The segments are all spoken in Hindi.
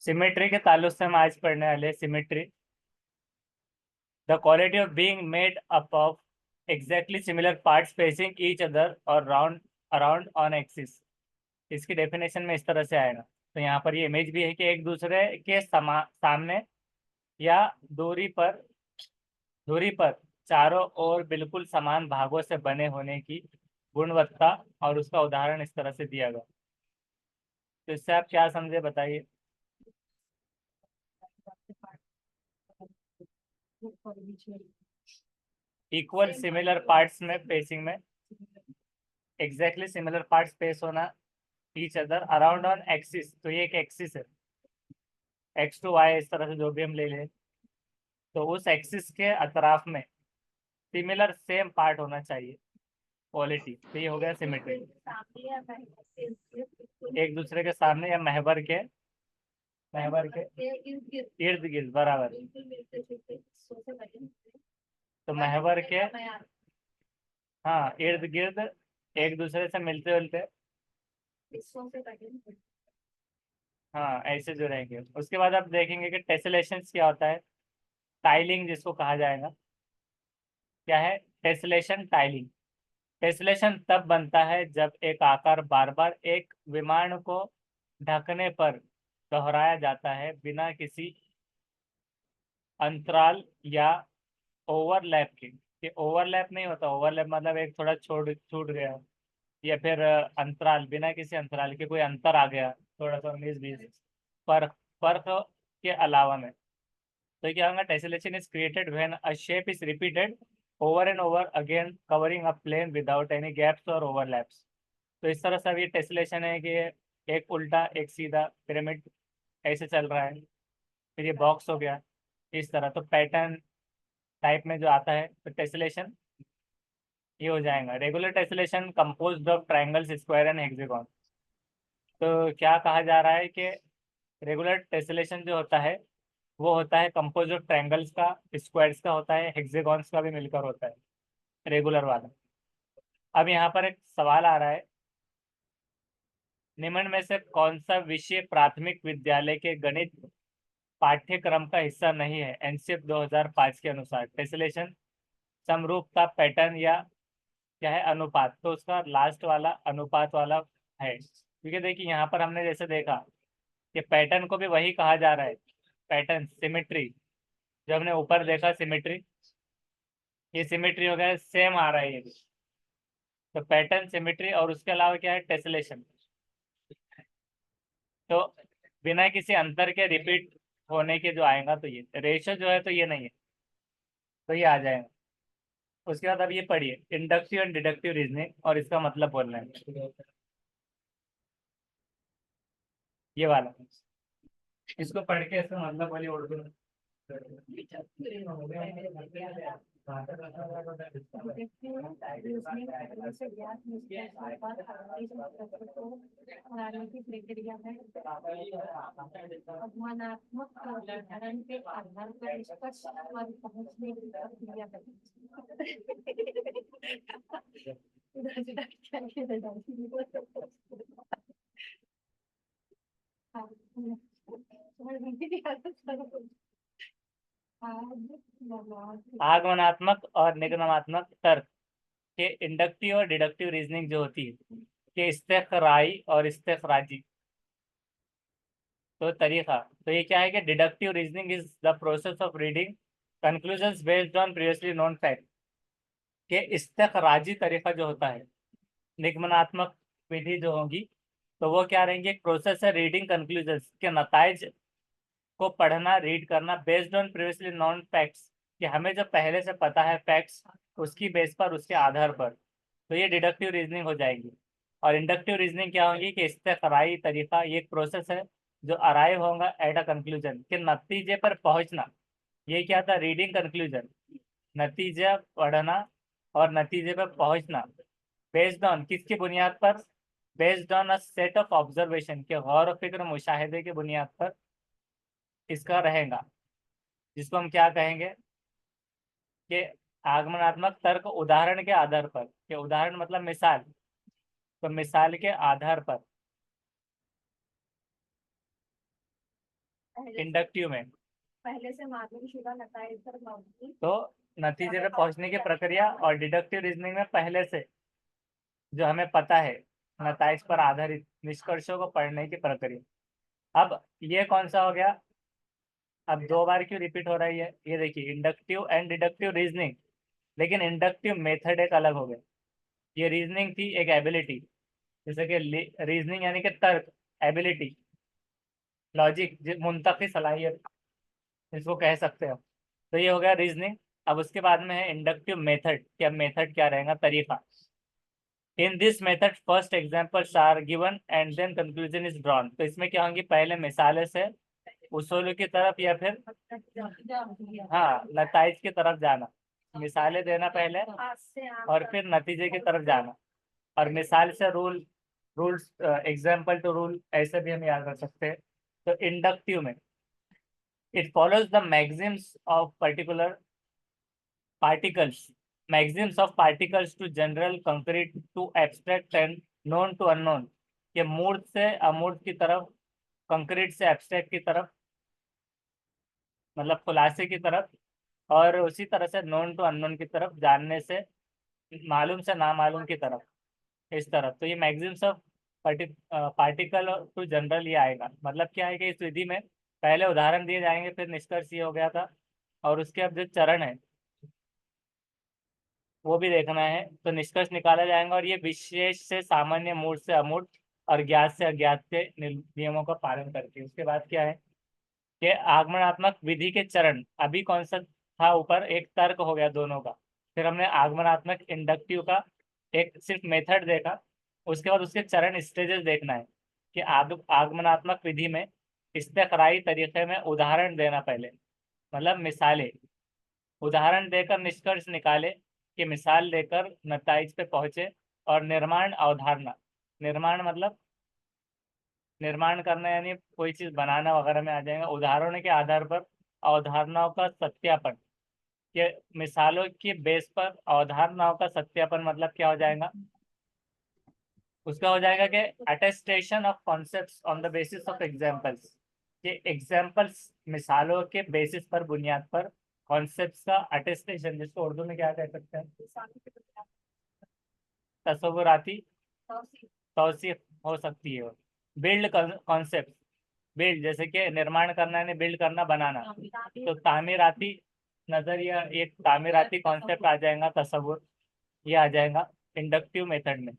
सिमेट्री के ताल्लुक से हम आज पढ़ने वाले symmetry, the quality of being made up of exactly similar parts facing each other और राउंड अराउंड ऑन एक्सिस। इसकी डेफिनेशन में इस तरह से आएगा। तो यहाँ पर ये इमेज भी है कि एक दूसरे के सामने या दूरी पर दूरी पर चारों ओर बिल्कुल समान भागों से बने होने की गुणवत्ता, और उसका उदाहरण इस तरह से दिया गया। तो इससे आप क्या समझे बताइए। इक्वल सिमिलर पार्ट्स में फेसिंग में एग्जैक्टली सिमिलर पार्ट्स फेस होना each other around on axis. तो ये एक एक्सिस है, एक्स टू वाई, इस तरह से जो भी हम ले लें, तो उस एक्सिस के अतराफ में सिमिलर सेम पार्ट होना चाहिए क्वालिटी। तो ये हो गया सिमेट्री। एक दूसरे के सामने या महवर के इर्द गिर्द बराबर। तो महवर के, हाँ, इर्द गिर्द एक दूसरे से मिलते जुलते, हाँ, ऐसे जो रहेंगे। उसके बाद आप देखेंगे कि टेसलेशन क्या होता है, टाइलिंग जिसको कहा जाएगा। क्या है टेसलेशन? टाइलिंग। टेसलेशन तब बनता है जब एक आकार बार बार एक विमाण को ढकने पर दोहराया जाता है बिना किसी अंतराल या ओवरलैप के। ये ओवरलैप नहीं होता, ओवरलैप मतलब एक थोड़ा छोड़ छूट गया, या फिर अंतराल, बिना किसी अंतराल के कोई अंतर आ गया थोड़ा सा 19-20 फर्क फर्क के अलावा में। तो क्या होगा, tessellation is created when a shape is repeated over and over again covering a plane without any gaps or overlaps. तो इस तरह से अब ये टेसलेशन है कि एक उल्टा एक सीधा पिरामिड ऐसे चल रहा है, फिर ये बॉक्स हो गया इस तरह। तो पैटर्न टाइप में जो आता है तो टेसलेशन ये हो जाएगा। Regular tessellation composed of triangles, square and hexagon. तो क्या कहा जा रहा है कि रेगुलर टेसलेशन जो होता है वो होता है कंपोज ऑफ ट्रायंगल्स का, स्क्वायर्स का होता है, हेक्सागोन्स का भी मिलकर होता है रेगुलर वाला। अब यहाँ पर एक सवाल आ रहा है, निम्न में से कौन सा विषय प्राथमिक विद्यालय के गणित पाठ्यक्रम का हिस्सा नहीं है एनसीएफ 2005 के अनुसार? टेसलेशन, समरूपता, पैटर्न, या क्या है अनुपात? तो उसका लास्ट वाला अनुपात वाला है, क्योंकि देखिए यहाँ पर हमने जैसे देखा कि पैटर्न को भी वही कहा जा रहा है, पैटर्न सिमेट्री। जो हमने ऊपर देखा सिमेट्री, ये सिमेट्री हो गया, सेम आ रहा है ये भी। तो पैटर्न सिमेट्री, और उसके अलावा क्या है टेसलेशन। तो बिना किसी अंतर के रिपीट होने के जो आएगा, तो ये रेशो जो है तो ये नहीं है, तो ये आ जाएगा। उसके बाद अब ये पढ़िए, इंडक्टिव एंड डिडक्टिव रीजनिंग, और इसका मतलब बोलना है ये वाला। इसको पढ़ के इसका मतलब बोलिए उर्दू में। राजनीतिक प्रक्रिया है अवमानात्मक उदाहरण के आधार पर निष्कर्ष पर पहुंचने की प्रक्रिया है। आगमनात्मक और निगमनात्मक तर्क के इंडक्टिव और डिडक्टिव रीजनिंग जो होती है कि इस्तेखराई और इस्तेखराजी, तो तरीका। तो ये क्या है कि deductive reasoning is the process of reading conclusions based on previously known fact. के इस्तेखराजी तरीका जो होता है, निगमनात्मक विधि जो होगी, तो वो क्या रहेंगे, एक प्रोसेस है रीडिंग कंक्लूजन्स के नताइज को पढ़ना, रीड करना based on previously non facts, कि हमें जो पहले से पता है फैक्ट्स, उसकी बेस पर, उसके आधार पर। तो ये डिडक्टिव रीजनिंग हो जाएगी। और इंडक्टिव रीजनिंग क्या होगी कि इस्तेखराई तरीका, ये एक प्रोसेस है जो अराइव होगा एट अ कंक्लूजन, के नतीजे पर पहुंचना। ये क्या था, रीडिंग कंक्लूजन, नतीजा पढ़ना और नतीजे पर पहुंचना। बेस्ड ऑन किसकी बुनियाद पर? Based on a set of observation, के गौर फिक्र मुशाहिदे की बुनियाद पर इसका रहेगा, जिसको हम क्या कहेंगे कि आगमनात्मक तर्क उदाहरण के आधार पर। के उदाहरण मतलब मिसाल, तो मिसाल के आधार पर इंडक्टिव में। पहले से मालूम शुदा नताइज पर मबनी तो नतीजे पे पहुंचने की प्रक्रिया, और डिडक्टिव रीजनिंग में पहले से जो हमें पता है नताइज पर आधारित निष्कर्षों को पढ़ने की प्रक्रिया। अब ये कौन सा हो गया? अब दो बार क्यों रिपीट हो रही है? ये देखिए, इंडक्टिव एंड डिडक्टिव रीजनिंग, लेकिन इंडक्टिव मेथड एक अलग हो गया। ये रीजनिंग थी एक एबिलिटी, जैसे कि रीजनिंग यानी कि तर्क, एबिलिटी, लॉजिक, मुंतकी सलाहियत इसको कह सकते हो। तो ये हो गया रीजनिंग। अब उसके बाद में है इंडक्टिव मेथड। क्या मेथड क्या रहेगा? तरीका। In this method first examples are given and then conclusion is drawn. तो इसमें क्या होंगी? पहले मिसालें से उसूल की तरफ, या फिर हाँ नताइज की तरफ जाना। मिसालें देना पहले, और फिर नतीजे की तरफ जाना। और मिसाल से रूल्स, एग्जाम्पल टू रूल, ऐसे भी हम याद रख सकते हैं। तो इंडक्टिव में it follows the maxims of particular particles, maxims of particles to general, concrete to abstract and known to unknown। ये मूर्त से अमूर्त की तरफ, कंक्रीट से एब्स्ट्रैक्ट की तरफ, मतलब खुलासे की तरफ, और उसी तरह से नोन टू अननोन की तरफ, जानने से मालूम से नामालूम की तरफ, इस तरफ। तो ये maxims of particular to general ये आएगा। मतलब क्या है कि इस विधि में पहले उदाहरण दिए जाएंगे, फिर निष्कर्ष ये हो गया था, और उसके अब जो चरण है वो भी देखना है। तो निष्कर्ष निकाला जाएगा, और ये विशेष से सामान्य, मूर्त से अमूर्त, और ज्ञात से अज्ञात के नियमों का पालन करके। उसके बाद क्या है कि आगमनात्मक विधि के चरण। अभी कौन सा था? ऊपर एक तर्क हो गया दोनों का, फिर हमने आगमनात्मक इंडक्टिव का एक सिर्फ मेथड देखा। उसके बाद उसके चरण, स्टेजेस देखना है कि आगमनात्मक विधि में इस्तेकराई तरीके में उदाहरण देना पहले, मतलब मिसालें, उदाहरण देकर निष्कर्ष निकाले, कि मिसाल देकर नताइज पे पहुंचे। और निर्माण अवधारणा, निर्माण मतलब निर्माण करना, यानी कोई चीज बनाना वगैरह में आ जाएगा। उदाहरणों के आधार पर अवधारणाओं का सत्यापन, के मिसालों की बेस पर अवधारणाओं का सत्यापन मतलब क्या हो जाएगा? उसका हो जाएगा कि attestation of concepts on the basis of examples. ये एग्जांपल्स, मिसालों के बेसिस पर, बुनियाद पर कॉन्सेप्ट्स का अटेस्टेशन, जिसको उर्दू में क्या कह सकते हैं? तस्वुराती तौसीफ हो सकती है। बिल्ड कॉन्सेप्ट, बिल्ड जैसे कि निर्माण करना, यानी बिल्ड करना, बनाना। तो तामीराती नजरिया, एक तामीराती कॉन्सेप्ट आ जाएगा, तस्वुर, ये आ जाएगा इंडक्टिव मेथड में।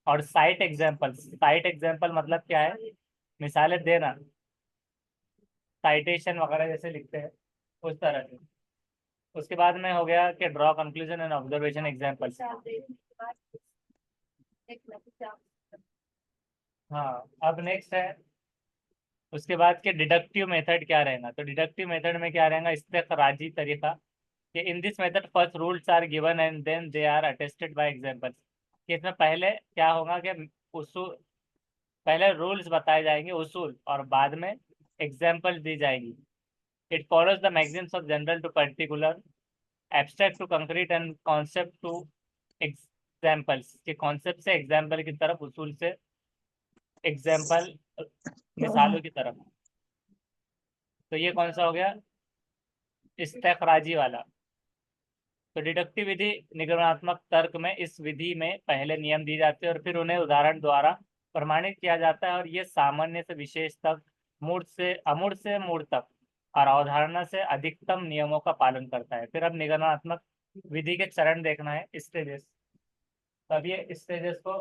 और साइट एग्जांपल, साइट एग्जांपल मतलब क्या है? मिसालें देना, साइटेशन वगैरह जैसे लिखते हैं उस तरह से। उसके बाद में हो गया कि draw conclusion and observation example. हाँ, अब नेक्स्ट है उसके बाद के डिडक्टिव मेथड क्या रहेगा। तो डिडक्टिव मेथड में क्या रहेगा? इस्तेखराजी तरीका, कि in this method first rules are given and then they are attested by examples. कि इसमें पहले क्या होगा कि उसूल, पहले रूल्स बताए जाएंगे, उसूल, और बाद में एग्जांपल्स दी जाएंगी। It follows the maxims of general to particular, abstract to concrete and concept to examples. के कॉन्सेप्ट से एग्जाम्पल की तरफ, उसूल से एग्जाम्पल, मिसालों की तरफ। तो ये कौन सा हो गया? इस्तेखराजी वाला। तो डिडक्टिव विधि, निगमनात्मक तर्क में इस विधि में पहले नियम दिए जाते हैं, और फिर उन्हें उदाहरण द्वारा प्रमाणित किया जाता है। और ये सामान्य से विशेष तक, मूर्त से अमूर्त से मूर्त तक, और अवधारणा से अधिकतम नियमों का पालन करता है। फिर अब निगमनात्मक विधि के चरण देखना है, स्टेजेस। तब ये स्टेजेस को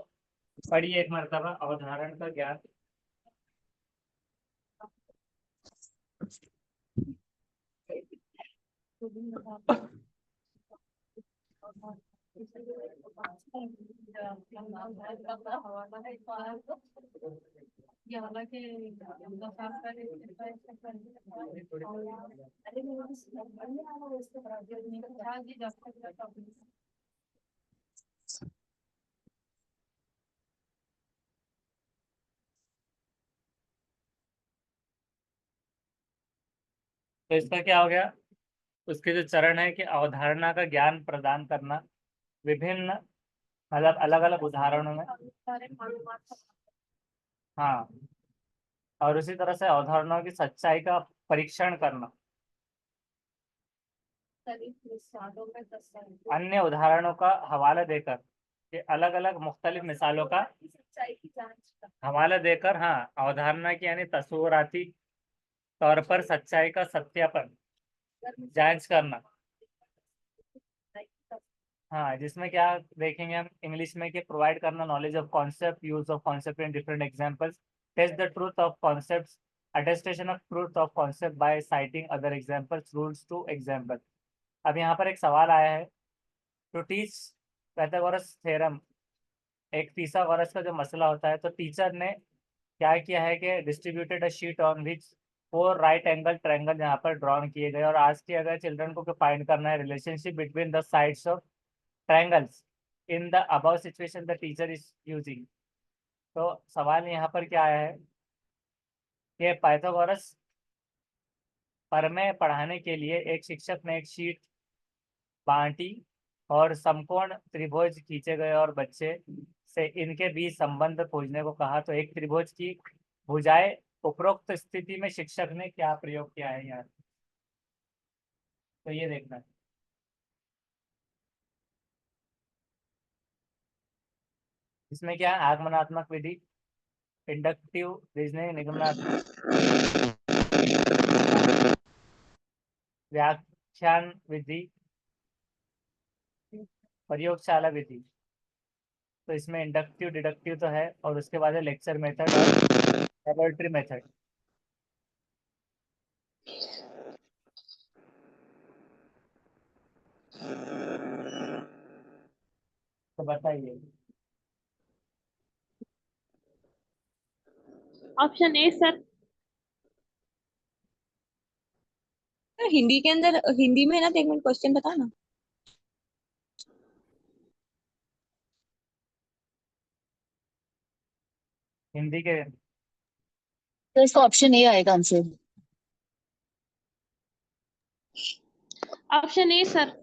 पढ़िए एक मरतबा। अवधारण का ज्ञान, ये हालांकि तो इसका क्या हो गया? उसके जो चरण है कि अवधारणा का ज्ञान प्रदान करना, विभिन्न, मतलब अलग अलग उदाहरणों में। सारे मालूमात हाँ, और उसी तरह से अवधारणाओं की सच्चाई का परीक्षण करना, मुख्तलिफ मिसालों में तसव्वुर, अन्य उदाहरणों का हवाला देकर, ये अलग अलग मुख्तलिफ मिसालों का सच्चाई की जांच करना, हवाला देकर, हाँ, अवधारणा की यानी तस्वुराती तौर पर सच्चाई का सत्यापन, जांच करना। हाँ, जिसमें क्या देखेंगे हम इंग्लिश में कि प्रोवाइड करना knowledge of concept, use of concept in different examples, test the truth of concepts, attestation of truth of concept by citing other examples, rules to example. अब यहाँ पर एक सवाल आया है, टू टीच पाइथागोरस थ्योरम, एक पिथागोरस का जो मसला होता है, तो टीचर ने क्या किया है कि distributed a sheet on which 4 right angle triangle यहाँ पर ड्रॉन किए गए, और आज की अगर चिल्ड्रन को फाइंड करना है relationship between the sides of triangles in the above situation the teacher is using. तो सवाल यहाँ पर क्या आया है कि पाइथागोरस प्रमेय पढ़ाने के लिए एक शिक्षक ने एक शीट बांटी और समकोण त्रिभुज खींचे गए और बच्चे से इनके बीच संबंध खोजने को कहा। तो एक त्रिभुज की भुजाएं, उपरोक्त स्थिति में शिक्षक ने क्या प्रयोग किया है यार, तो ये देखना है। इसमें क्या है, आगमनात्मक विधि, इंडक्टिव रीजनिंग, निगमनात्मक, व्याख्यान विधि, प्रयोगशाला विधि। तो इसमें इंडक्टिव डिडक्टिव तो है, और उसके बाद है लेक्चर मेथड और लेबोरेटरी मेथड। तो बताइए। Option A sir. हिंदी के अंदर हिंदी में है ना, तो एक मिनट क्वेश्चन बता ना। हिंदी के तो इसका ऑप्शन ए आएगा आंसर। Option A sir.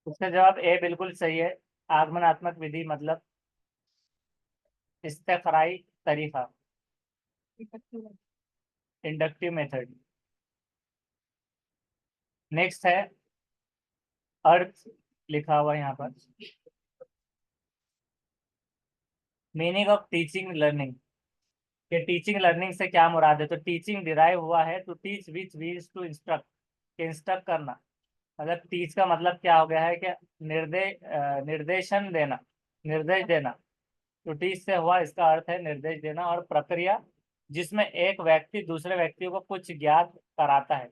उसका जवाब ए बिल्कुल सही है। आगमनात्मक विधि मतलब इस्तेखराई तरीका, इंडक्टिव मेथड। नेक्स्ट है अर्थ, लिखा हुआ है यहाँ पर, मीनिंग ऑफ टीचिंग लर्निंग, कि टीचिंग लर्निंग से क्या मुराद है। तो टीचिंग डिराइव हुआ है to teach which means to instruct, instruct करना। मतलब टीच का मतलब क्या हो गया है कि निर्देशन देना, निर्देश देना। तो टीच से हुआ, इसका अर्थ है निर्देश देना, और प्रक्रिया जिसमें एक व्यक्ति दूसरे व्यक्ति को कुछ ज्ञात कराता है,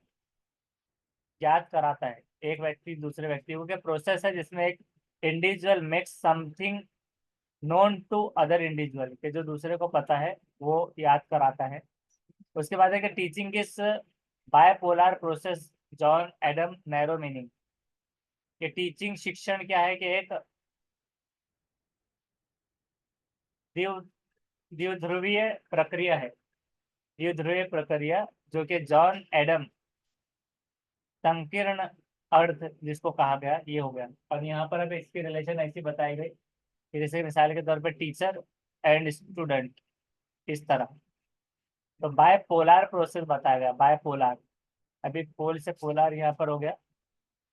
ज्ञात कराता है एक व्यक्ति दूसरे व्यक्ति को, प्रोसेस है जिसमें एक individual makes something known to other individual, के जो दूसरे को पता है वो याद कराता है। उसके बाद है कि teaching is bipolar process, John Adam narrow meaning, कि टीचिंग शिक्षण क्या है कि एक द्विध्रुवीय द्विध्रुवीय प्रक्रिया है, द्विध्रुवीय प्रक्रिया, जो कि जॉन एडम संकीर्ण अर्थ जिसको कहा गया, ये हो गया। और यहाँ पर अब इसकी रिलेशन ऐसी बताई गई कि जैसे मिसाल के तौर पर टीचर एंड स्टूडेंट, इस तरह। तो बायपोलर प्रोसेस बताया गया, बायपोलर, अभी पोल से पोलर यहाँ पर हो गया,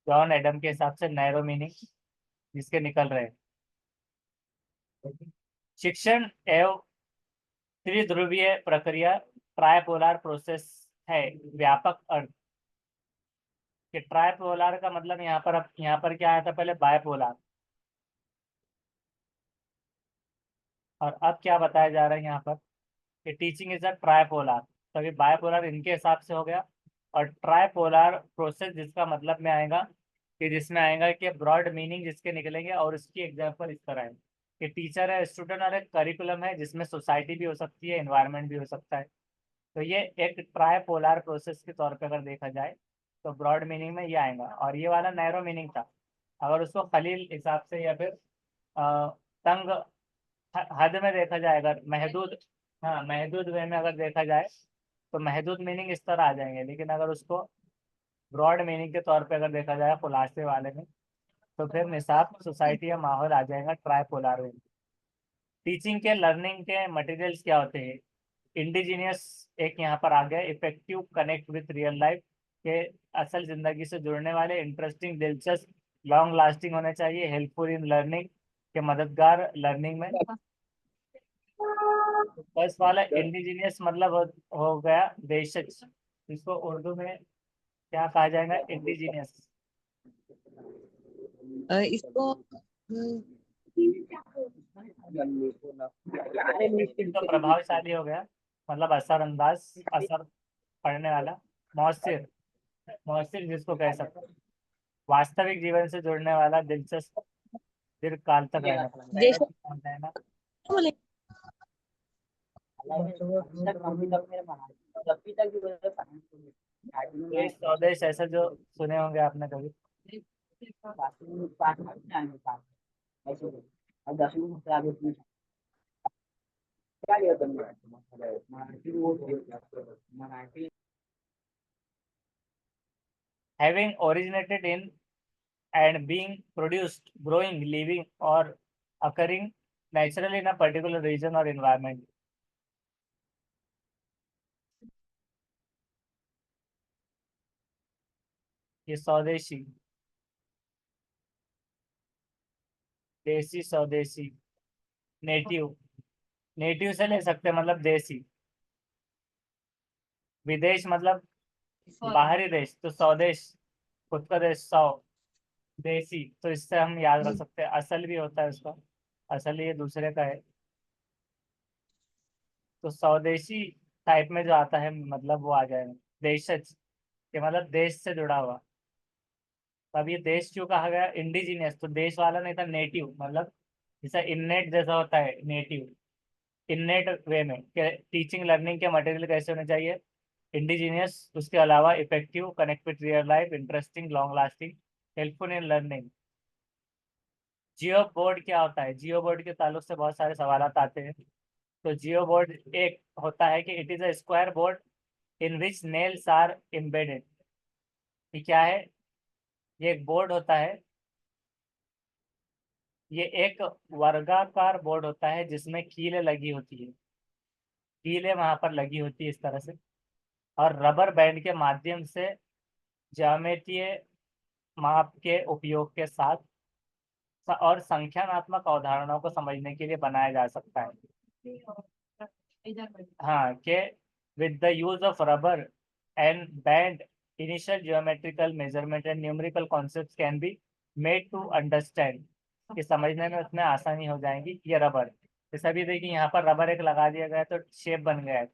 जॉन एडम के हिसाब से नैरो मीनिंग जिसके निकल रहे हैं। शिक्षण एवं त्रिध्रुवीय प्रक्रिया, ट्राइपोलर प्रोसेस है, व्यापक अर्थ, कि ट्राइपोलर का मतलब यहाँ पर, अब यहाँ पर क्या आया था पहले, बायपोलर, और अब क्या बताया जा रहा है यहाँ पर कि टीचिंग इज अ ट्राइपोलर। तभी बायपोलर इनके हिसाब से हो गया, और ट्राइपोलर प्रोसेस जिसका मतलब में आएगा कि जिसमें आएगा कि ब्रॉड मीनिंग जिसके निकलेंगे, और उसकी एग्जांपल इस तरह है कि टीचर है, स्टूडेंट, और एक करिकुलम है जिसमें सोसाइटी भी हो सकती है, एनवायरनमेंट भी हो सकता है। तो ये एक ट्राइपोलर प्रोसेस के तौर पे अगर देखा जाए तो ब्रॉड मीनिंग में ये आएगा, और ये वाला नैरो मीनिंग था। अगर उसको खलील हिसाब से या फिर तंग हद में देखा जाए, अगर महदूद, हाँ, महदूद वे में अगर देखा जाए तो महदूद मीनिंग इस तरह आ जाएंगे। लेकिन अगर उसको ब्रॉड मीनिंग के तौर पे अगर देखा जाए खुलासे वाले में, तो फिर निसाब सोसाइटी या माहौल आ जाएगा ट्राइपोलर वे में। टीचिंग के लर्निंग के मटेरियल्स क्या होते हैं? इंडिजीनियस एक यहाँ पर आ गया, effective, connect with real life, के असल जिंदगी से जुड़ने वाले, इंटरेस्टिंग, दिलचस्प, लॉन्ग लास्टिंग होने चाहिए, हेल्पफुल इन लर्निंग, के मददगार लर्निंग में। फर्स्ट वाला इंडिजीनियस मतलब हो गया देशज, इसको उर्दू में क्या कहा जाएगा? इंडिजीनियस। इसको तो प्रभावशाली हो गया, मतलब असरअंदाज, असर पड़ने वाला। मौसिर, मौसिर जिसको कह सकते हैं, वास्तविक जीवन से जुड़ने वाला, दिलचस्प, दीर्घकाल तक रहने देश वाला। बोले देश स्वदेश ऐसा जो सुने होंगे आपने कभी। Having originated in and being produced, growing, living, or occurring naturally in a particular region or environment. ये स्वदेशी, देसी, स्वदेशी, नेटिव, नेटिव से ले सकते हैं मतलब देसी। विदेश मतलब बाहरी देश, तो स्वदेश खुद का देश, सौ। देसी तो इससे हम याद रख सकते हैं, असल भी होता है उसका, असल ये दूसरे का है। तो स्वदेशी टाइप में जो आता है मतलब वो आ जाएगा देशज, के मतलब देश से जुड़ा हुआ। अब ये देश क्यों कहा गया? इंडिजीनियस तो देश वाला नहीं था, नेटिव मतलब जैसा इननेट जैसा होता है, नेटिव, इननेट वे में। टीचिंग लर्निंग के मटेरियल कैसे होने चाहिए? इंडिजीनियस, उसके अलावा effective, connect with real life, interesting, long lasting, helpful in learning. Jio board क्या होता है? जियो बोर्ड के ताल्लुक से बहुत सारे सवाल आते हैं। तो जियो बोर्ड एक होता है कि it is a square board in which nails are embedded. ये क्या है? ये एक बोर्ड होता है, ये एक वर्गाकार बोर्ड होता है जिसमें कीलें लगी होती है, कीलें वहां पर लगी होती है इस तरह से, और रबर बैंड के माध्यम से ज्यामितीय माप के उपयोग के साथ और संख्यात्मक अवधारणाओं को समझने के लिए बनाया जा सकता है। हाँ, के with the use of rubber and band, initial geometrical measurement and numerical concepts can be made to understand, कि समझने में उसमें आसानी हो जाएगी। ये रबर, जैसा भी देखिए यहाँ पर रबर एक लगा दिया गया तो शेप बन गया है,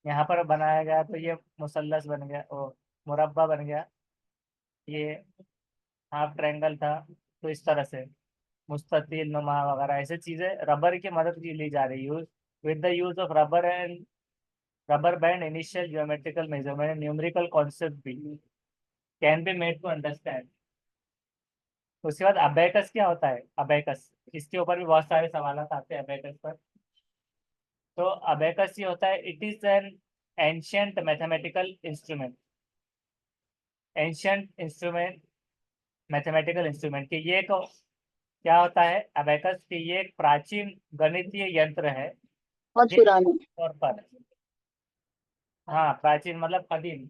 यहाँ पर बनाया गया तो ये मुसल्लस बन गया, ओ मुरब्बा बन गया, ये हाफ ट्रायंगल था, तो इस तरह से मुस्ततील नुमा वगैरह ऐसे चीजें रबर की मदद की ली जा रही है। With the use of rubber and rubber band, initial geometrical measurement, numerical concept भी can be made to understand. उसके बाद अबेकस क्या होता है? अबेकस, इसके ऊपर भी बहुत सारे सवाल आते हैं अबेकस पर। तो अबेकस ये होता है, it is an ancient mathematical instrument, ancient instrument, mathematical instrument, कि ये एक क्या होता है अबेकस, कि ये एक प्राचीन गणितीय यंत्र है बहुत जिसके पुरानी। तौर पर, हाँ प्राचीन मतलब कदीम,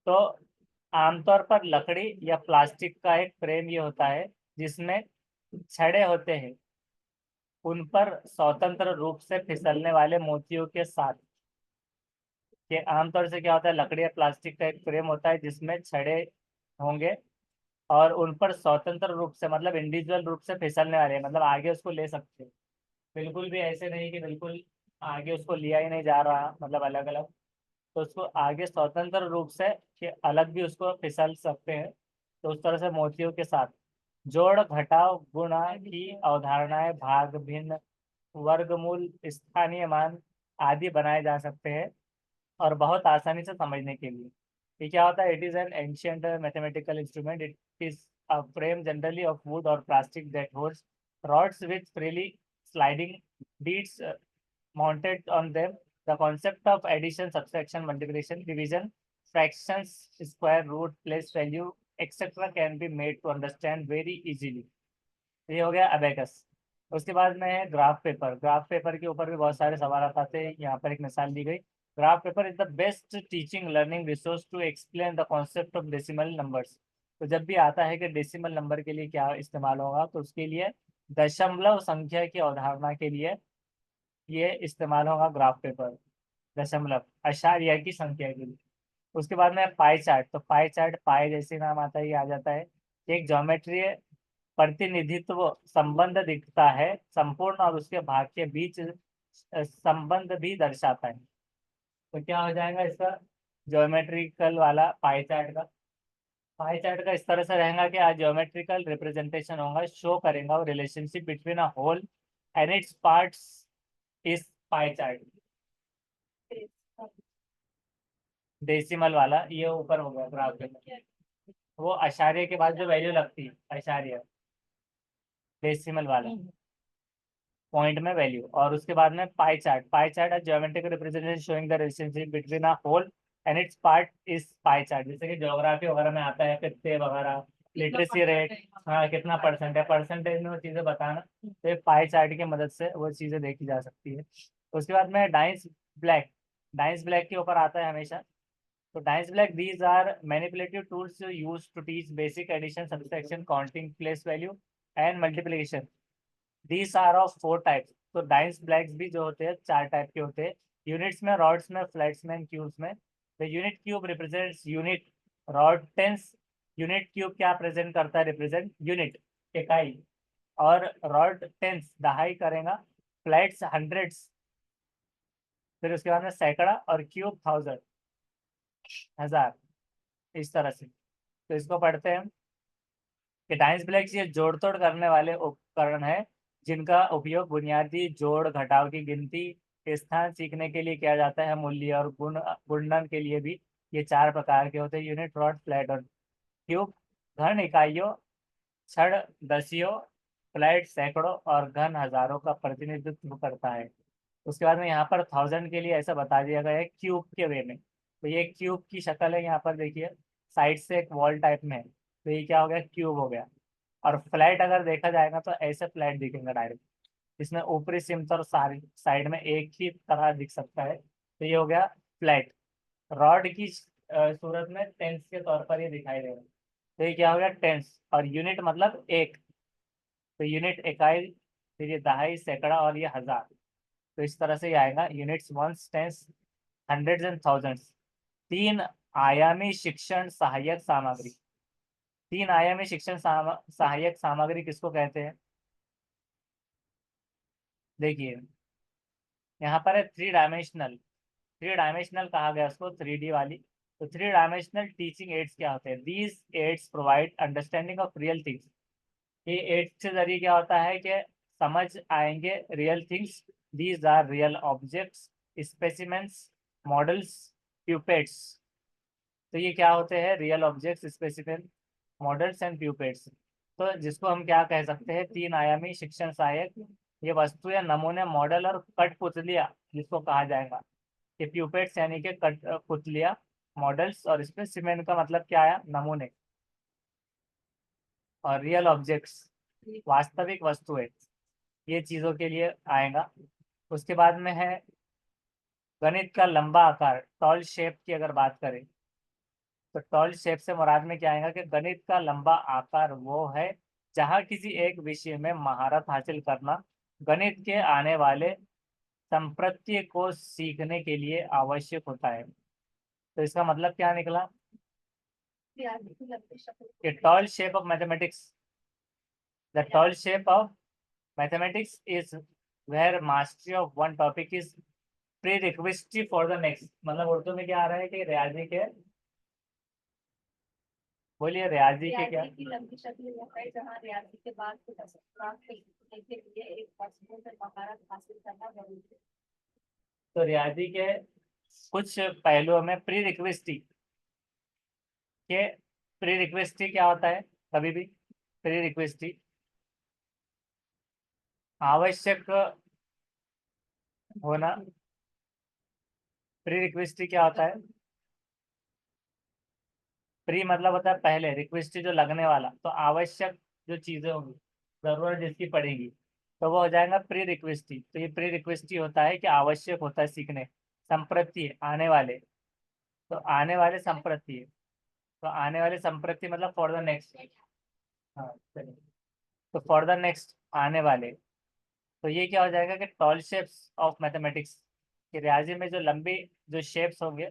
तो आमतौर पर लकड़ी या प्लास्टिक का एक फ्रेम ये होता है जिसमें छड़े होते हैं, उन पर स्वतंत्र रूप से फिसलने वाले मोतियों के साथ। ये आमतौर से क्या होता है, लकड़ी या प्लास्टिक का एक फ्रेम होता है जिसमें छड़े होंगे और उन पर स्वतंत्र रूप से मतलब इंडिविजुअल रूप से फिसलने वाले, मतलब आगे उसको ले सकते हैं, बिल्कुल भी ऐसे नहीं कि बिल्कुल आगे उसको लिया ही नहीं जा रहा, मतलब अलग अलग, तो उसको आगे स्वतंत्र रूप से कि अलग भी उसको फिसल सकते हैं। तो उस तरह से मोतियों के साथ जोड़ घटाव गुणा की अवधारणाएं, भाग भिन्न, वर्गमूल, स्थानीय मान आदि बनाए जा सकते हैं और बहुत आसानी से समझने के लिए। ये क्या होता है? It is an ancient mathematical instrument, it is a frame generally of wood or plastic that holds rods with freely sliding beads mounted on them. The concept of addition, subtraction, multiplication, division, fractions, square root, place value, etc. can be made to understand very easily. ये हो गया अबेकस। उसके बाद में है ग्राफ पेपर। ग्राफ पेपर के ऊपर भी बहुत सारे सवाल आते हैं। यहाँ पर एक मिसाल दी गई, graph paper is the best teaching learning resource to explain the concept of decimal numbers. तो जब भी आता है कि डेसिमल नंबर के लिए क्या इस्तेमाल होगा, तो उसके लिए दशमलव संख्या की अवधारणा के लिए ये इस्तेमाल होगा ग्राफ पेपर, दशमलव अशारिया की संख्या के लिए। उसके बाद में पाई चार्ट। तो पाई चार्ट पाई जैसे नाम आता है, ये आ जाता है। एक ज्योमेट्रीय प्रतिनिधित्व संबंध दिखता है, संपूर्ण और उसके भाग के बीच संबंध भी दर्शाता है। तो क्या हो जाएगा इसका ज्योमेट्रिकल वाला पाई चार्ट का? पाई चार्ट का इस तरह से रहेगा कि आज ज्योमेट्रिकल रिप्रेजेंटेशन होगा, शो करेगा और relationship between a whole and its parts इस पाई चार्ट। डेसिमल वाला ये ऊपर हो गया ग्राफ पे, वो अशारिया के बाद जो वैल्यू लगती है, अशारिया डेसिमल वाला पॉइंट में वैल्यू। और उसके बाद में pie chart. Pie chart geometric representation showing the relationship between a whole and its part is pie chart. जैसे कि ज्योग्राफी वगैरह में आता है, कितने वगैरह, लिटरेसी रेट, हाँ कितना परसेंट है, परसेंटेज में वो चीजें बताना। तो पाई चार्ट की मदद से वो चीजें देखी जा सकती है। उसके बाद में डाइस ब्लैक। डाइस ब्लैक के ऊपर आता है हमेशा। तो dice black, these are manipulative tools used to teach basic addition, subtraction, counting, place value and multiplication. These are of 4 types. तो डाइस ब्लैक्स भी जो होते हैं 4 टाइप के होते हैं, यूनिट्स में, रॉड्स में, फ्लैट्स में, क्यूब्स में। The unit cube represents unit rod tens. Unit cube क्या प्रेजेंट करता है? रिप्रेजेंट यूनिट, इकाई। और रॉड टेंस दहाई करेगा, फ्लैट्स हंड्रेड्स, फिर उसके बाद में सैकड़ा, और क्यूब थाउजेंड, हजार, इस तरह से। तो इसको पढ़ते हैं कि डाइस ब्लैक्स ये जोड़ तोड़ करने वाले उपकरण है, जिनका उपयोग बुनियादी जोड़ घटाव की गिनती, स्थान सीखने के लिए किया जाता है, मूल्य और गुणन के लिए भी। ये 4 प्रकार के होते हैं, यूनिट, रॉड, फ्लैट और क्यूब। घन इकाइयों, छड़ दसियों, फ्लैट सैकड़ों और घन हजारों का प्रतिनिधित्व करता है। उसके बाद में यहाँ पर थाउजेंड के लिए ऐसा बता दिया गया है क्यूब के वे में। तो ये क्यूब की शक्ल है, यहाँ पर देखिए साइड से एक वॉल टाइप में है, तो ये क्या हो गया? क्यूब हो गया। और फ्लैट अगर देखा जाएगा तो ऐसे फ्लैट दिखेंगे डायरेक्ट, इसमें ऊपरी सिम्स और साइड में एक ही तरह दिख सकता है, तो ये हो गया फ्लैट। रॉड की सूरत में टेंस के तौर पर ये दिखाई दे रहा है, तो ये क्या हो गया? टेंस। और यूनिट मतलब एक, तो यूनिट इकाई, फिर ये दहाई, सैकड़ा और ये हजार। तो इस तरह से ये आएगा, units, ones, tens, hundreds and thousands. 3 आयामी शिक्षण सहायक सामग्री। 3 आयामी शिक्षण सहायक सामग्री किसको कहते हैं? देखिए यहाँ पर है 3 डायमेंशनल। 3 डायमेंशनल कहा गया उसको, 3D वाली। तो 3 डायमेंशनल टीचिंग एड्स क्या होते हैं? These aids provide understanding of real things. ये एड्स के जरिए क्या होता है कि समझ आएंगे real things. These are real objects, specimens, models, puppets. तो ये क्या होते हैं? Real objects, specimen, models and puppets. तो जिसको हम क्या कह सकते हैं? 3 आयामी शिक्षण सहायक। ये वस्तु या नमूने, मॉडल और कठपुतलियाँ जिसको कहा जाएगा। ये प्यूपेट्स यानी कि कठपुतलियाँ, मॉडल्स, और स्पेसिमेन का मतलब क्या आया? नमूने। और रियल ऑब्जेक्ट्स वास्तविक वस्तुएं, ये चीजों के लिए आएगा। उसके बाद में है गणित का लंबा आकार, टॉल शेप की अगर बात करें, तो टॉल शेप से मुराद में क्या आएगा कि गणित का लंबा आकार वो है जहाँ किसी एक विषय में महारत हासिल करना गणित के आने वाले संप्रत्य को सीखने के लिए आवश्यक होता है। तो इसका मतलब क्या निकला कि tall shape of mathematics, the tall shape of mathematics is where mastery of one topic is prerequisite for the next. मतलब उर्दू में क्या आ रहा है कि रियाजी के, बोलिए रियाजी के क्या? रियाजी की लंबी शक्ल यह है जहाँ रियाजी के बाद कुछ असरदार सीखने के लिए एक मजबूत और महारत हासिल करना जरूरी है। तो रियाजी के कुछ पहलुओं में प्री रिक्वेस्टी के, प्री रिक्वेस्टी क्या होता है? कभी भी प्री रिक्वेस्टी आवश्यक होना। प्री रिक्वेस्टी क्या होता है? प्री मतलब होता है पहले, रिक्वेस्टी जो लगने वाला। तो आवश्यक जो चीजें होंगी, जरूरत जिसकी पड़ेगी, तो वो हो जाएगा प्री रिक्वेस्टी। तो ये प्री रिक्वेस्टी होता है कि आवश्यक होता है सीखने, संप्रति आने वाले, तो आने वाले संप्रति, तो आने वाले संप्रति मतलब फॉर द नेक्स्ट। हाँ चलिए, तो फॉर द नेक्स्ट आने वाले, तो ये क्या हो जाएगा कि टॉल शेप्स ऑफ मैथमेटिक्स, कि रियाजी में जो लंबी जो शेप्स होंगे,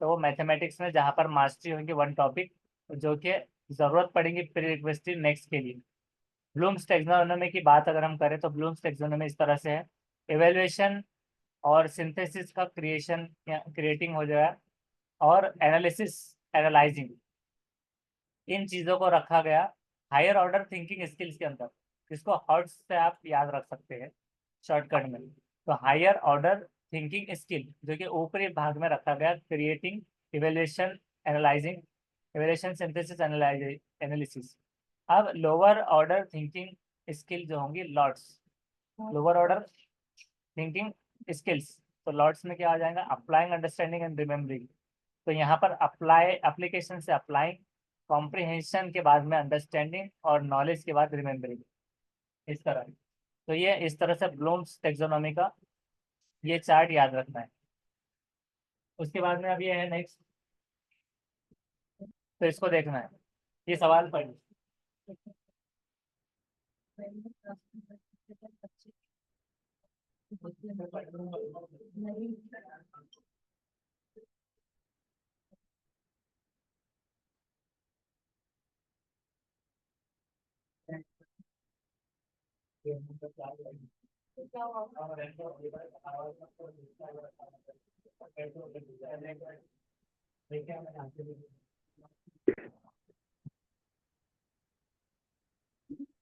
तो वो मैथमेटिक्स में जहाँ पर मास्टरी होंगी वन टॉपिक, जो कि ज़रूरत पड़ेगी प्री रिक्वेस्टी नेक्स्ट के लिए। ब्लूम्स टेक्सोनोमी की बात अगर हम करें तो ब्लूम्स टेक्सोनोमी इस तरह से है, एवेल्युएशन और सिंथेसिस का क्रिएशन या क्रिएटिंग हो जाएगा, और एनालिसिस एनालाइजिंग, इन चीज़ों को रखा गया हायर ऑर्डर थिंकिंग स्किल्स के अंदर, जिसको हर्ट्स से आप याद रख सकते हैं शॉर्टकट में। तो हायर ऑर्डर थिंकिंग स्किल जो कि ऊपरी भाग में रखा गया, creating, evaluation, analysing, evaluation, synthesis, analysis. अब लोअर ऑर्डर थिंकिंग स्किल जो होंगी lots, lower order thinking skills, तो लॉट्स में क्या आ जाएगा, अप्लाइंग, अंडरस्टैंडिंग एंड रिमेम्बरिंग। तो यहाँ पर अप्लाई, एप्लीकेशन से अप्लाइंग, कॉम्प्रिहेंशन के बाद में अंडरस्टैंडिंग, और नॉलेज के बाद रिमेम्बरिंग, इस तरह। तो ये इस तरह से ब्लूम्स टेक्सोनोमी का ये चार्ट याद रखना है। उसके बाद में अब ये है नेक्स्ट, तो इसको देखना है, ये सवाल पढ़िए।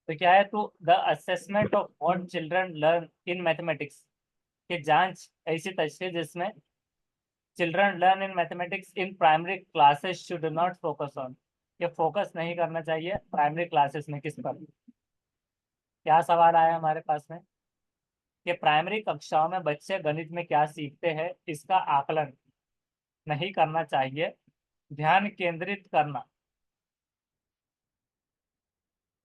तो क्या है, तो the assessment of what children learn in mathematics, की जांच ऐसी तशखीस जिसमें children learn in mathematics in primary classes should not focus on, ये फोकस नहीं करना चाहिए प्राइमरी क्लासेस में। किस पर, क्या सवाल आया हमारे पास में कि प्राइमरी कक्षाओं में बच्चे गणित में क्या सीखते हैं, इसका आकलन नहीं करना चाहिए, ध्यान केंद्रित करना,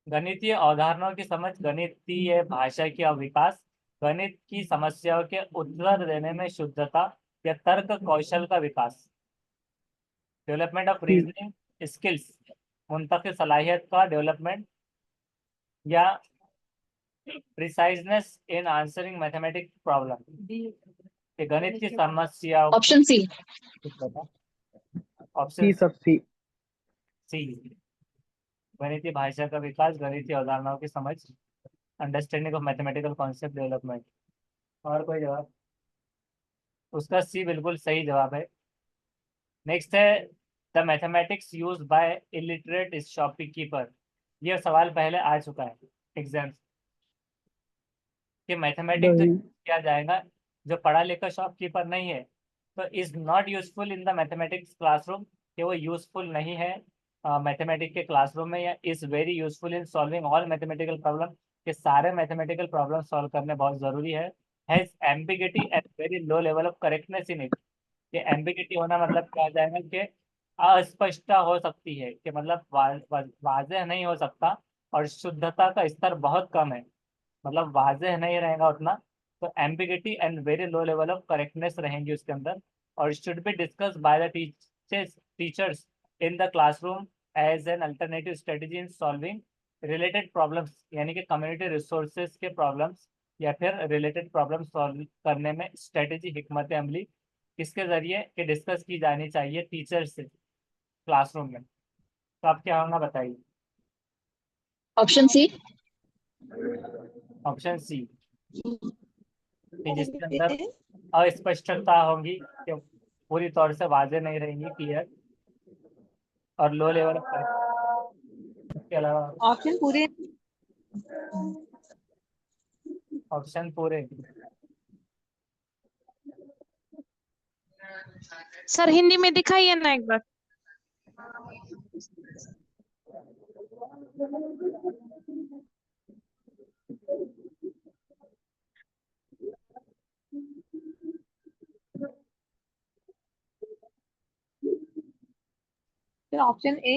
गणितीय अवधारणाओं की समझ, गणितीय भाषा की विकास, गणित की समस्याओं के उत्तर देने में शुद्धता या तर्क कौशल का विकास, डेवलपमेंट ऑफ रीजनिंग स्किल्स, मुंतकिल सलाहियत का डेवलपमेंट, या प्रिसाइजनेस इन आंसरिंग मैथमेटिक्स प्रॉब्लम, गणित की समस्याओं को। Option C. ऑप्शन सी, सब सी। सी, गणितीय भाषा का विकास, गणितीय अवधारणाओं की समझ, understanding of mathematical concept development. और कोई जवाब? उसका सी बिल्कुल सही जवाब है। नेक्स्ट है the mathematics use by illiterate shopkeeper, यह सवाल पहले आ चुका है एग्जाम कि मैथमेटिक्स जो किया जाएगा, जो पढ़ा लिखा शॉपकीपर नहीं है, तो is not useful in the mathematics classroom, कि वो यूजफुल नहीं है मैथमेटिक्स के क्लासरूम में, या is very useful in solving all mathematical problem, के सारे मैथमेटिकल प्रॉब्लम सॉल्व करने बहुत जरूरी है, has ambiguity at very low level of correctness in it. ये एम्बिगिटी होना मतलब क्या आ जाएगा कि अस्पष्टता हो सकती है, कि मतलब वाजह नहीं हो सकता, और शुद्धता का स्तर बहुत कम है, मतलब वाजह नहीं रहेगा उतना, तो ambiguity and very low level of correctness रहेंगी उसके अंदर, और should be discuss by the teachers in the classroom as an alternative strategy in solving related problems, यानी कि कम्युनिटी रिसोर्सेज के प्रॉब्लम्स या फिर रिलेटेड प्रॉब्लम सॉल्व करने में स्ट्रेटेजी, हिकमत अमली किसके जरिए कि डिस्कस की जानी चाहिए टीचर से क्लासरूम में। तो आप क्या होगा बताइए? Option C. ऑप्शन सी, जिसके अंदर अस्पष्टता होगी, कि पूरी तौर से वाजे नहीं रहेंगी, क्लियर, और लो लेवल ऑफ के अलावा ऑप्शन पूरे ऑप्शन पूरे। सर हिंदी में दिखाइए ना एक बार। फिर option A.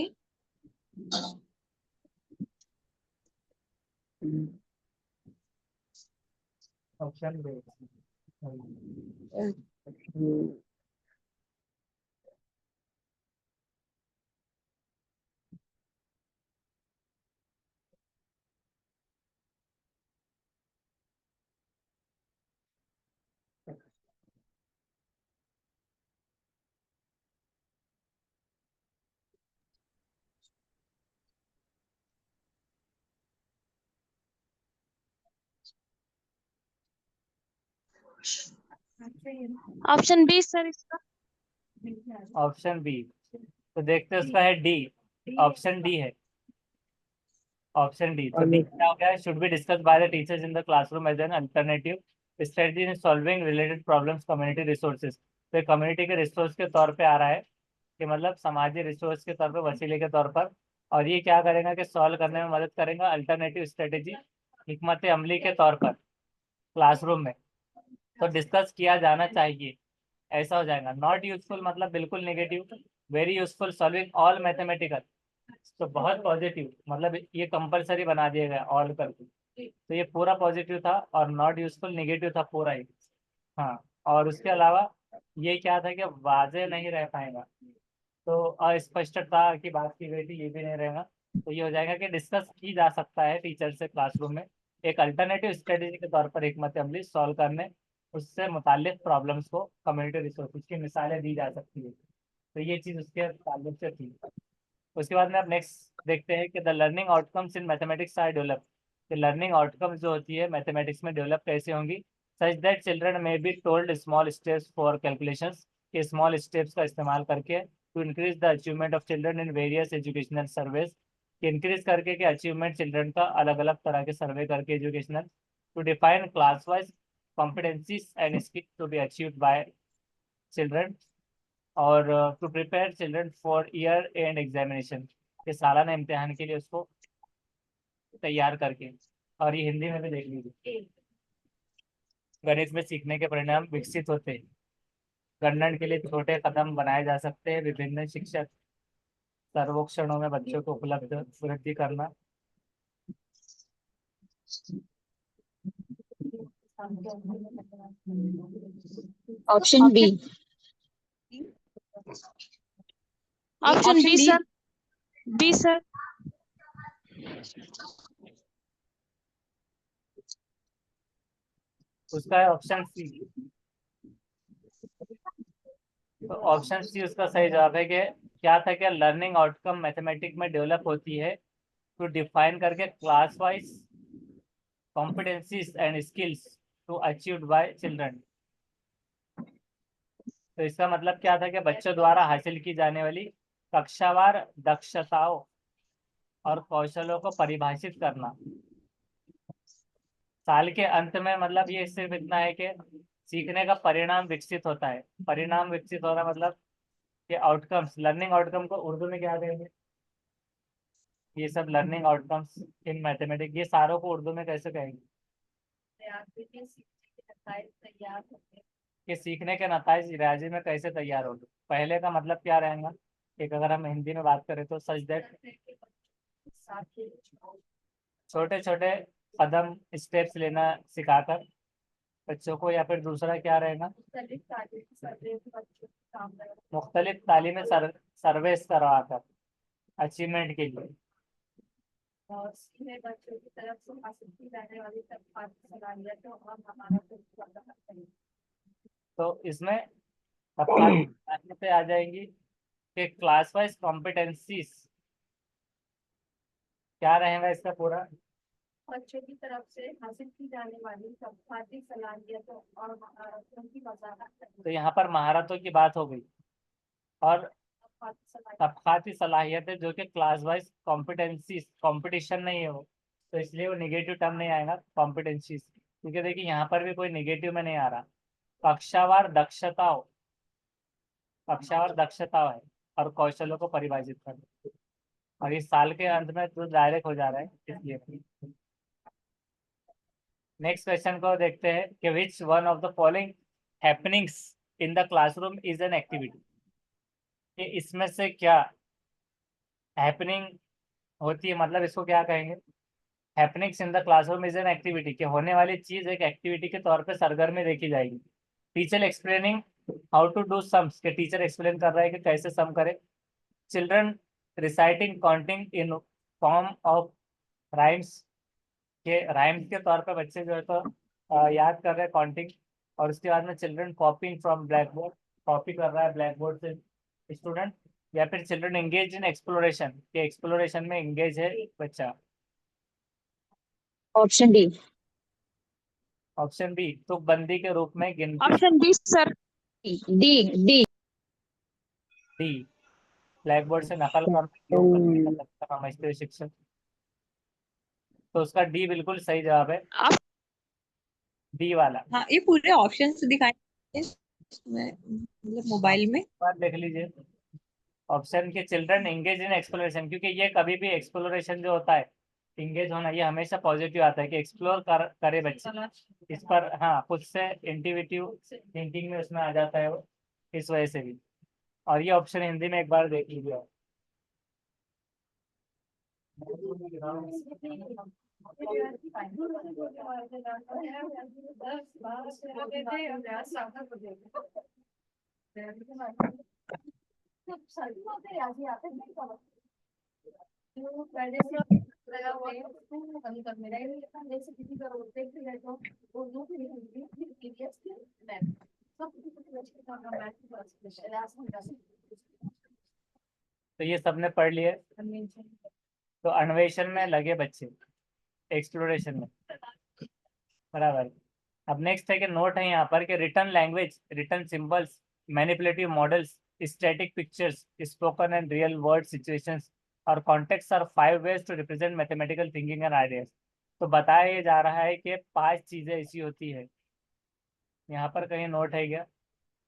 Option B. Option B sir इसका। Option B. तो देखते हैं उसका है डी। ऑप्शन डी है। Option D. तो डी क्या हो गया? Should be discuss by the teachers in the classroom as an alternative strategy in solving related problems community resources. तो कम्युनिटी के रिसोर्स के तौर पे आ रहा है कि मतलब समाजी रिसोर्स के तौर पे, वसीले के तौर पर। और ये क्या करेगा कि सॉल्व करने में मदद करेगा अल्टरनेटिव स्ट्रेटेजी, हिकमत अमली के तौर पर क्लासरूम में। तो डिस्कस किया जाना चाहिए, ऐसा हो जाएगा। नॉट यूजफुल मतलब बिल्कुल negative. Very useful solving all mathematical. तो बहुत पॉजिटिव मतलब ये कंपलसरी बना दिया गया ऑल करके। तो ये पूरा पॉजिटिव था और नॉट यूजफुल नेगेटिव था पूरा ही। हाँ। और उसके अलावा ये क्या था कि वाजे नहीं रह पाएगा, तो अस्पष्टता की बात की गई थी, ये भी नहीं रहेगा। तो ये हो जाएगा कि डिस्कस की जा सकता है टीचर से क्लासरूम में एक अल्टरनेटिव स्ट्रेटेजी के तौर पर हिकमत अमली सॉल्व करने, उससे मुतालिक प्रॉब्लम्स को कम्युनिटी रिसोर्सेज की मिसालें दी जा सकती है। तो ये चीज़ उसके ताल्लुक से थी। उसके बाद में आप नेक्स्ट देखते हैं कि the learning outcomes in mathematics are develop. कि लर्निंग आउटकम्स जो होती है मैथमेटिक्स में डेवलप कैसे होंगी? Such that children may be told small steps for calculations, के स्मॉल स्टेप्स का इस्तेमाल करके to increase the achievement of children in various educational surveys. कि इंक्रीज करके कि अचीवमेंट चिल्ड्रन का अलग अलग तरह के सर्वे करके educational. To define class wise competencies and skills to be achieved by children, और to prepare children for year end examination, के सालाना इम्तिहान के लिए उसको तैयार करके। और ये हिंदी में भी देख लीजिए। गणित में सीखने के परिणाम विकसित होते हैं, गणन के लिए छोटे कदम बनाए जा सकते हैं, विभिन्न शिक्षक सर्वेक्षणों में बच्चों को उपलब्ध वृद्धि करना। Option B. Option B sir. B sir. उसका है ऑप्शन सी। तो ऑप्शन सी उसका सही जवाब है कि क्या था कि लर्निंग आउटकम मैथमेटिक्स में डेवलप होती है टू डिफाइन करके class wise competencies and skills to achieved by children। तो इसका मतलब क्या था कि बच्चों द्वारा हासिल की जाने वाली कक्षावार दक्षताओं और कौशलों को परिभाषित करना। साल के अंत में मतलब ये सिर्फ इतना है कि सीखने का परिणाम विकसित होता है। परिणाम विकसित हो रहा मतलब कि आउटकम्स, लर्निंग आउटकम को उर्दू में क्या कहेंगे? ये सब लर्निंग आउटकम्स इन मैथमेटिक्स, ये सारों को उर्दू में कैसे कहेंगे? तैयार होते कि सीखने के नताइज राज्य में कैसे तैयार होंगे। पहले का मतलब क्या रहेगा? एक अगर हम हिंदी में बात करें तो सच दैट छोटे छोटे कदम स्टेप्स लेना सिखाकर बच्चों को, या फिर दूसरा क्या रहेगा? मुख्तलिफ तालीमी सर्वेस करवाकर अचीवमेंट के लिए। और सीधे बच्चों की तरफ से हासिल की जाने वाली सलाहियतों और महारतों को बढ़ाना चाहिए। तो इसमें पे आ जाएंगी कि क्लास वाइज कॉम्पिटेंसीज क्या रहेगा इसका पूरा? बच्चों की तरफ से हासिल की जाने वाली तबकाती सलाहियतों और महारतों की वजाहत तो करें। यहाँ पर महारतों की बात हो गई, और तबकाती सलाहियत तबकाती सलाहियतें जो कि क्लास वाइज कॉम्पिटेंसीज, कंपटीशन नहीं है वो, तो इसलिए वो निगेटिव टर्म नहीं आएगा कॉम्पिटेंसीज। क्योंकि देखिए यहाँ पर भी कोई निगेटिव में नहीं आ रहा। कक्षावार दक्षताओं, कक्षावार दक्षताओं है और कौशलों को परिभाषित करना। और इस साल के अंत में तो डायरेक्ट हो जा रहा है इसलिए। नेक्स्ट क्वेश्चन को देखते हैं कि which one of the following happenings in the classroom is an activity. कि इसमें से क्या हैपनिंग होती है, मतलब इसको क्या कहेंगे? Happenings in the classroom is an activity, कि होने वाली चीज एक एक्टिविटी के तौर पे सरगर्मी देखी जाएगी। Teacher explaining how to do sums, के टीचर एक्सप्लेन कर रहा है कि कैसे सम करे। Children reciting counting in form of rhymes, के राइम्स के तौर पे बच्चे जो है तो याद कर रहे हैं काउंटिंग। और उसके बाद में children कॉपिंग from black board, copy कर रहा है ब्लैक बोर्ड से स्टूडेंट। या फिर चिल्ड्रन एंगेज इन एक्सप्लोरेशन, के एक्सप्लोरेशन में एंगेज है बच्चा। Option D. ऑप्शन बी, तुकबंदी के रूप में गिनती। Option D sir. D. D, black board से नकल करना, योग करने का तरीका समझते हुए शिक्षक। तो उसका डी बिल्कुल सही जवाब है, आप डी वाला। हाँ, ये पूरे ऑप्शंस दिखाए इसमें, मतलब मोबाइल में। बात देख लीजिए ऑप्शन के, चिल्ड्रन एंगेज इन एक्सप्लोरेशन, क्योंकि ये कभी भी एक्सप्लोरेशन जो होता है, इंगेज होना, ये हमेशा पॉजिटिव आता है कि एक्सप्लोर करे बच्चे इस पर। हाँ, खुद से इंट्यूटिव थिंकिंग में उसमें आ जाता है वो, इस वजह से भी। और ये ऑप्शन हिंदी में एक बार देख लीजिए आप। पहले से लगा हुआ है उसको कमी कर मेरा ही लेकिन जैसे किसी का रोड देख रहे तो वो दो फिर हिंदी फिर ईवीएस फिर मैथ सब कुछ बच्चे का मैथ का स्पेशल है आसान तो ये सबने पढ़ लिए। तो अन्वेषण में लगे बच्चे, एक्सप्लोरेशन में, बराबर। अब नेक्स्ट है कि नोट है यहाँ पर कि written language, written symbols, manipulative models, static pictures, spoken and real world situations और context are 5 ways to represent mathematical thinking and ideas. तो बताया ये जा रहा है कि 5 चीजें ऐसी होती है। यहाँ पर कहीं नोट है क्या?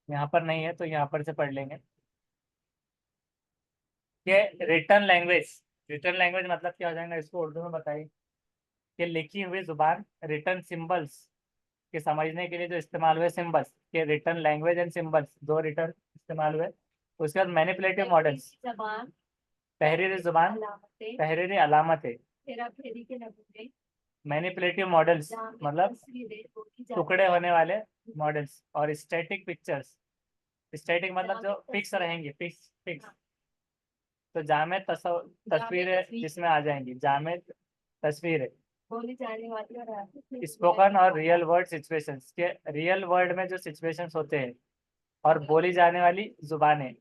यहाँ पर नहीं है, तो यहाँ पर से पढ़ लेंगे कि रिटर्न लैंग्वेज, रिटर्न लैंग्वेज मतलब क्या हो जाएगा, इसको उर्दू में बताइए। कि लिखी हुई जुबान, रिटर्न सिंबल्स, के समझने के लिए जो इस्तेमाल हुए सिंबल्स, के रिटर्न लैंग्वेज एंड सिंबल्स, दो रिटर्न इस्तेमाल हुए। उसके बाद मैनिपुलेटिव मॉडल्स, जबान तहरीरी जुबान, अलामतें तहरीरी अलामतें। तेरा फेरी के नमूने मैनिपुलेटिव मॉडल्स मतलब टुकड़े होने वाले मॉडल्स। और स्टैटिक पिक्चर्स, स्टैटिक मतलब जो फिक्स रहेंगे, फिक्स फिक्स। तो जामे तस्वीरें जिसमें आ जाएंगी, जामे तस्वीरें। बोली जाने वाली और स्पोकन और रियल वर्ड सिचुएशंस, के रियल वर्ल्ड में जो सिचुएशंस होते हैं और बोली जाने वाली जुबानें,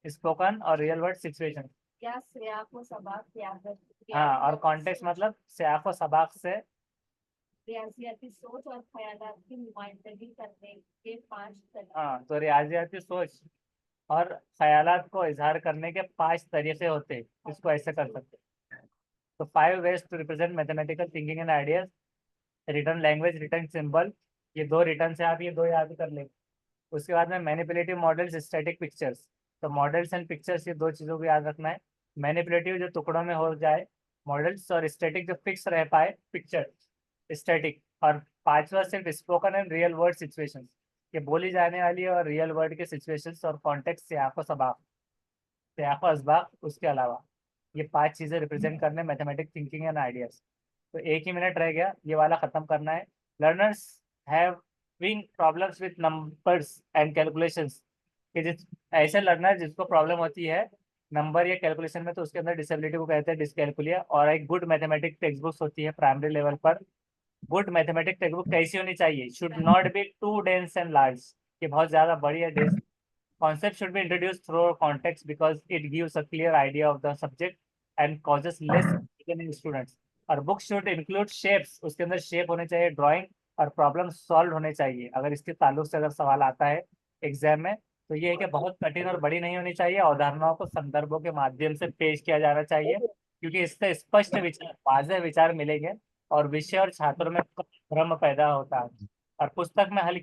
स्पोकन और रियल वर्ड सिचुएशंस। क्या श्रेया को सबाक त्याग हाँ, और कॉन्टेक्स्ट मतलब सियाफ व सबाक से। रियाजियाती सोच और ख्यालात की नुमाइंदगी करने के 5 तरीके। हाँ, तो रियाजियाती सोच और ख्यालात को इजहार करने के 5 तरीके होते हैं, इसको ऐसे कर सकते हैं। तो 5 ways to represent mathematical thinking and ideas. Written language, written symbol, ये दो रिटर्न से आप ये दो याद कर लेंगे। उसके बाद में मैनिपुलेटिव मॉडल्स, स्टैटिक पिक्चर्स। तो मॉडल्स एंड पिक्चर्स, ये दो चीज़ों को याद रखना है। मैनिपुलेटिव जो टुकड़ों में हो जाए मॉडल्स, और स्टैटिक जो फिक्स रह पाए पिक्चर, स्टैटिक। और 5वां सिर्फ spoken and real world situations, ये बोली जाने वाली और रियल वर्ड के सिचुएशंस और कॉन्टेक्स्ट से आपको सबाक, से आपको असबाक। उसके अलावा ये 5 चीज़ें रिप्रेजेंट करने मैथमेटिक थिंकिंग एंड आइडियाज। तो 1 ही मिनट रह गया, ये वाला खत्म करना है। Learners having problems with numbers and calculations, कि जिस ऐसे लर्नर जिसको प्रॉब्लम होती है नंबर या कैलकुलेशन में, तो उसके अंदर डिसेबिलिटी को कहते हैं डिसकैलकुलिया। और एक गुड मैथमेटिक टेक्स्ट बुक्स होती है प्राइमरी लेवल पर। गुड मैथमेटिक टेक्स्ट बुक कैसी होनी चाहिए? Should not be too dense and large, कि बहुत ज़्यादा बड़ी या dense. Concept should be introduced through context because it gives a clear idea of the subject and causes less confusion in students. और बुक शुड इंक्लूड शेप्स, उसके अंदर शेप होने चाहिए, ड्राइंग और प्रॉब्लम सॉल्व होने चाहिए। अगर इसके ताल्लुक से अगर सवाल आता है एग्जाम में, तो ये है कि बहुत कठिन और बड़ी नहीं होनी चाहिए। अवधारणाओं को संदर्भों के माध्यम से पेश किया जाना चाहिए, क्योंकि इससे स्पष्ट विचार, वाज़ेह विचार मिलेंगे और विषय और छात्रों में भ्रम पैदा होता है। और पुस्तक में हल की